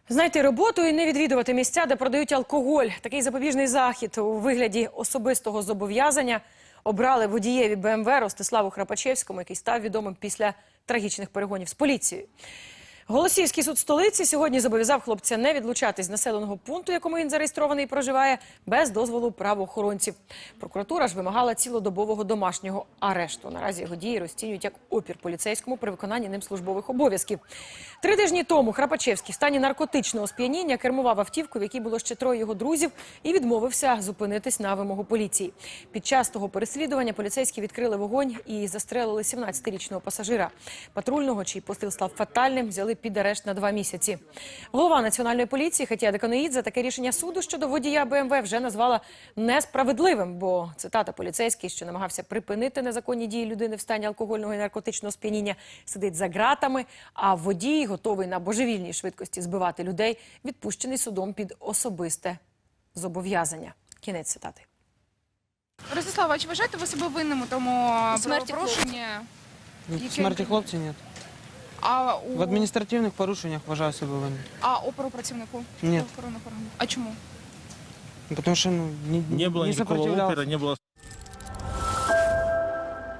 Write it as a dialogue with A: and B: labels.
A: Знайти роботу і не відвідувати місця, де продають алкоголь. Такий запобіжний захід у вигляді особистого зобов'язання обрали водієві БМВ Ростиславу Храпачевському, який став відомим після трагічних перегонів з поліцією. Голосіївський суд столиці сьогодні зобов'язав хлопця не відлучатись з населеного пункту, в якому він зареєстрований і проживає, без дозволу правоохоронців. Прокуратура ж вимагала цілодобового домашнього арешту. Наразі його дії розцінюють як опір поліцейському при виконанні ним службових обов'язків. 3 тижні тому Храпачевський в стані наркотичного сп'яніння кермував автівкою, в якій було ще 3 його друзів, і відмовився зупинитись на вимогу поліції. Під час того переслідування поліцейські відкрили вогонь і застрелили 17-річного пасажира. Патрульного, чий постріл став фатальним, взяли під арешт на 2 місяці. Голова Національної поліції Хатія Деканоїдзе таке рішення суду щодо водія БМВ вже назвала несправедливим, бо, цитата, поліцейський, що намагався припинити незаконні дії людини в стані алкогольного і наркотичного сп'яніння, сидить за ґратами, а водій, готовий на божевільній швидкості збивати людей, відпущений судом під особисте зобов'язання. Кінець цитати.
B: Ростислава, а чи вважаєте ви себе винним у тому правопорушенні?
C: Смерті хлопця ні. В адміністративних порушеннях вважаю себе винним.
B: А оперу-працівнику?
C: Ні.
B: А чому?
C: Тому що
D: Не было никакого опера, не было